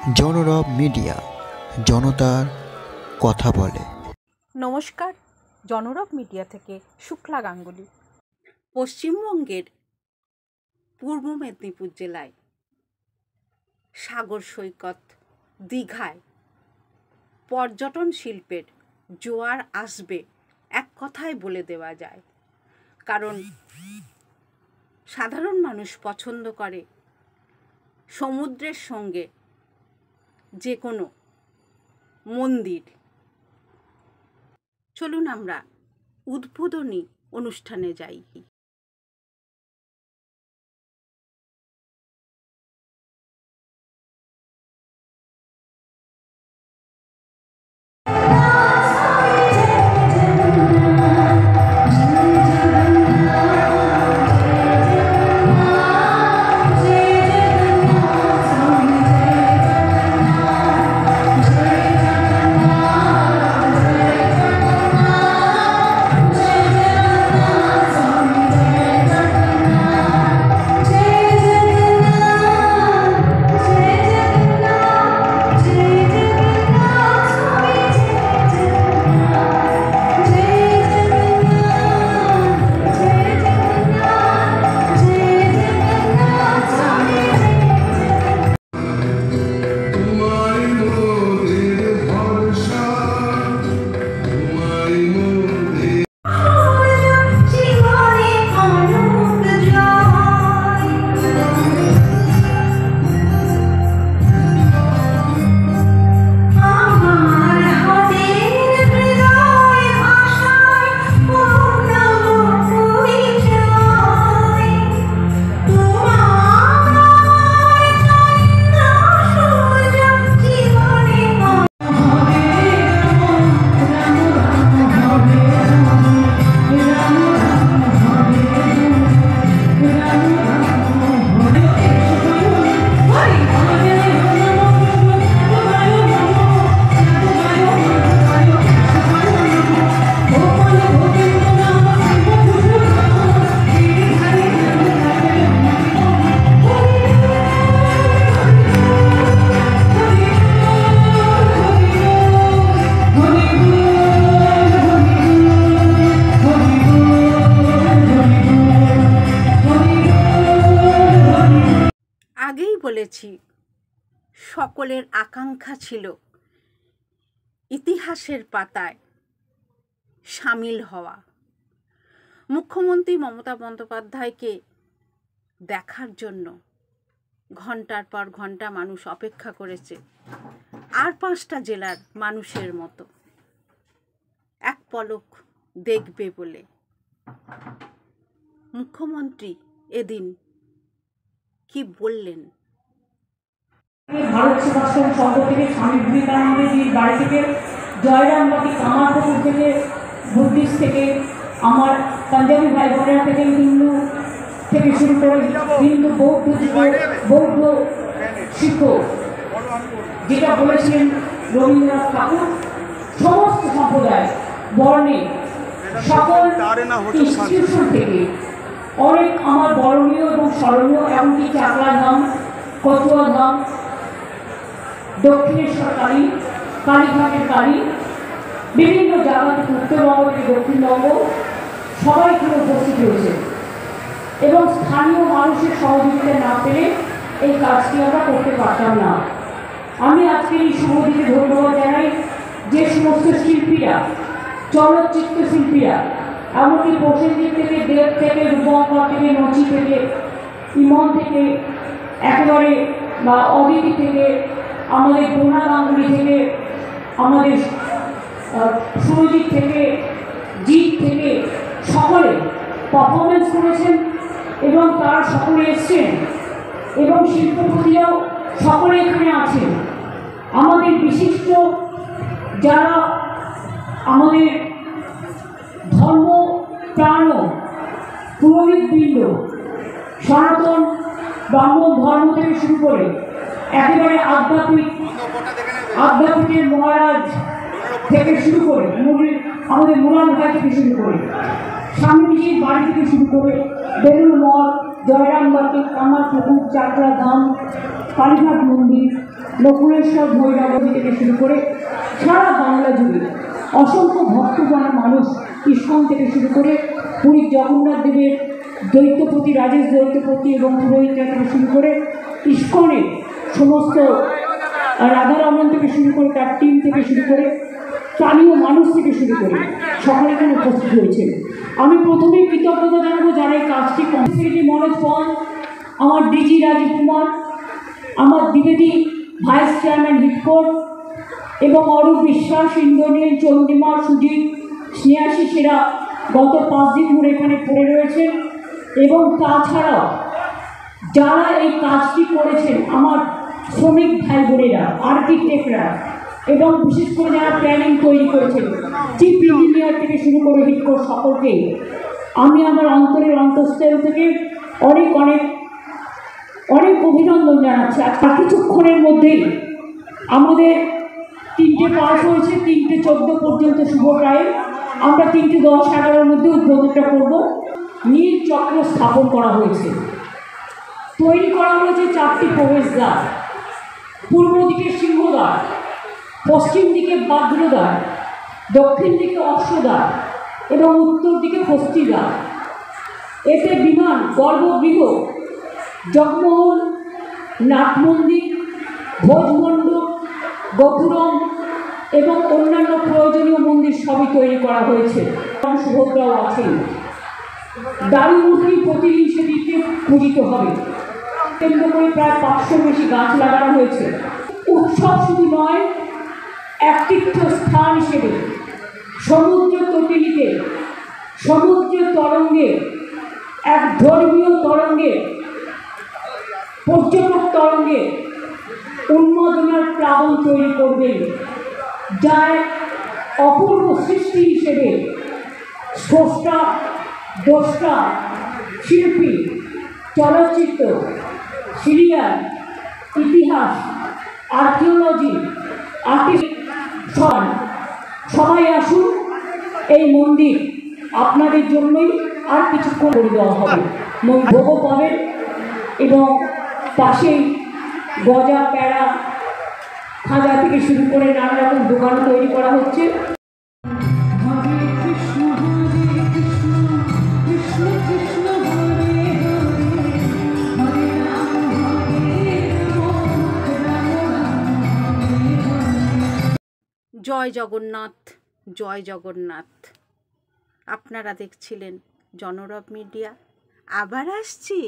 জনরব media, জনতার কথা বলে। নমস্কার, জনরব মিডিয়া থেকে শুক্লা গাঙ্গুলি। পশ্চিমবঙ্গের পূর্ব মেদিনীপুর জেলায় সাগর সৈকত দীঘায় পর্যটন শিল্পের জোয়ার আসবে এক কথায় বলে দেওয়া যায়। কারণ সাধারণ মানুষ পছন্দ করে সমুদ্রের সঙ্গে যে কোনো মন্দির। চলুন আমরা উদ্বোধনী অনুষ্ঠানে যাই। আগেই বলেছি, সকলের আকাঙ্ক্ষা ছিল ইতিহাসের পাতায় সামিল হওয়া। মুখ্যমন্ত্রী মমতা বন্দ্যোপাধ্যায়কে দেখার জন্য ঘন্টার পর ঘন্টা মানুষ অপেক্ষা করেছে, আর 5টা জেলার মানুষের মতো এক পলক দেখবে বলে। মুখ্যমন্ত্রী এদিন কি বললেন? ভারত সেবাশ্রম সংঘ থেকে স্বামী বিবেকানন্দজির বাড়ি থেকে, জয়রামবাটি কামারপুকুর থেকে, বুদ্ধিস্ট থেকে, আমার পাঞ্জাবি ভাই বোনেরা থেকে, হিন্দু থেকে শুরু করে হিন্দু বৌদ্ধ শিক্ষক, যেটা বলেছিলেন রবীন্দ্রনাথ ঠাকুর, সমস্ত সম্প্রদায় বর্ণে সকল ইনস্টিটিউশন থেকে অনেক আমার বরণীয় এবং স্মরণীয়, এমনকি চাকলা ধাম, কচুয়া ধাম, দক্ষিণেশ্বর কালী, কালীঘাটের কালী, বিভিন্ন জায়গা থেকে, উত্তরবঙ্গ থেকে দক্ষিণবঙ্গ, সবাই এখানে উপস্থিত হয়েছে। এবং স্থানীয় মানুষের সহযোগিতা না পেলে এই কাজটি আমরা করতে পারতাম না। আমি আজকের এই শুভদিকে ধন্যবাদ জানাই যে সমস্ত শিল্পীরা, চলচ্চিত্র শিল্পীরা, এমনকি প্রসেনজিৎ থেকে, দেব থেকে, রূপঙ্কর থেকে, নচি থেকে, ইমন থেকে, একেবারে বা অদিতি থেকে, আমাদের ডোনা গাঙ্গুলি থেকে, আমাদের সুরজিৎ থেকে, জিৎ থেকে, সকলে পারফরমেন্স করেছেন এবং তারা সকলে এসছেন এবং শিল্পপতিরাও সকলে এখানে আছেন। আমাদের বিশিষ্ট যারা আমাদের ধর্ম প্রাণ পুরোহিতবৃন্দ, সনাতন ব্রাহ্মণ ধর্ম থেকে শুরু করে একেবারে আধ্যাত্মিকের মহারাজ থেকে শুরু করে আমাদের মুরান ভাই থেকে শুরু করে স্বামীজির বাড়ি থেকে শুরু করে বেলুর মঠ, জয়রামবাটি, কামারপুকুর, চাকরা ধাম, কালীঘাট মন্দির, নকুলেশ্বর ভৈরব থেকে শুরু করে সারা বাংলা জুড়ে অসংখ্য ভক্তগণ মানুষ ইস্কন থেকে শুরু করে পুরীর জগন্নাথ দেবের দৈত্যপতি, রাজেশ দৈত্যপতি এবং পুরোহিতরা থেকে শুরু করে ইস্কনের সমস্ত রাধারমন থেকে শুরু করে তার টিম থেকে শুরু করে স্থানীয় মানুষ থেকে শুরু করে সকলে এখানে উপস্থিত হয়েছে। আমি প্রথমেই কৃতজ্ঞতা জানাবো যারা এই কাজটি কমিটি, মনোজ পল, আমার ডিজি রাজীব কুমার, আমার দ্বিবেদী ভাইস চেয়ারম্যান হিটকোর এবং অরূপ বিশ্বাস, ইন্দ্রনীল, চন্দ্রিমা, সুজিত, স্নেহাসী সেরা গত 5 দিন ধরে এখানে পড়ে রয়েছেন। এবং তাছাড়াও যারা এই কাজটি করেছেন আমার শ্রমিক ভাই বোনেরা, আর্কিটেক্টরা এবং বিশেষ করে যারা প্ল্যানিং তৈরি করেছেন, চিফ ইঞ্জিনিয়ার থেকে শুরু করে হিটকোর সকলকে আমি আমার অন্তরের অন্তঃস্থল থেকে অনেক অনেক অনেক অভিনন্দন জানাচ্ছি। আর কিছুক্ষণের মধ্যেই আমাদের 3টে পাস হয়েছে, 3:14 পর্যন্ত শুভ টাইম। আমরা 3:10-11-র মধ্যে উদ্বোধনটা করব। নীল চক্র স্থাপন করা হয়েছে, তৈরি করা হয়েছে 4টি প্রবেশদ্বার, পূর্ব দিকে সিংহদ্বার, পশ্চিম দিকে বাদ্রদ্বার, দক্ষিণ দিকে অশ্বদ্বার এবং উত্তর দিকে হস্তিদ্বার। এতে বিমান, গর্ভগৃহ, জগমোহন, নাট মন্দির, ভোজমণ্ডপ, গোপুরম এবং অন্যান্য প্রয়োজনীয় মন্দির সবই তৈরি করা হয়েছে। সুভদ্রাও আছেন। দারু মূর্তি প্রতিদিন সেদিকে পূজিত হবে। কেন্দ্র করে প্রায় 500 বেশি গাছ লাগানো হয়েছে। উৎসব শুধু নয়, এক তীর্থস্থান হিসেবে সমুদ্র তটিনীতে, সমুদ্র তরঙ্গে, এক ধর্মীয় তরঙ্গে, পর্যটক তরঙ্গে উন্মাদনার প্লাবন তৈরি করবে, যার অপূর্ব সৃষ্টি হিসেবে স্রষ্টা, দ্রষ্টা, শিল্পী, চলচ্চিত্র, সিরিয়াল, ইতিহাস, আর্কিওলজি, আর্টিস্ট সবাই আসুন। এই মন্দির আপনাদের জন্যই আর কিছুক্ষণ করে দেওয়া হবে। ভোগও পাবেন এবং পাশেই গজা, প্যাড়া, খাজা থেকে শুরু করে নানা রকম দোকান তৈরি করা হচ্ছে। জয় জগন্নাথ, জয় জগন্নাথ। আপনারা দেখছিলেন জনরব মিডিয়া। আবার আসছি।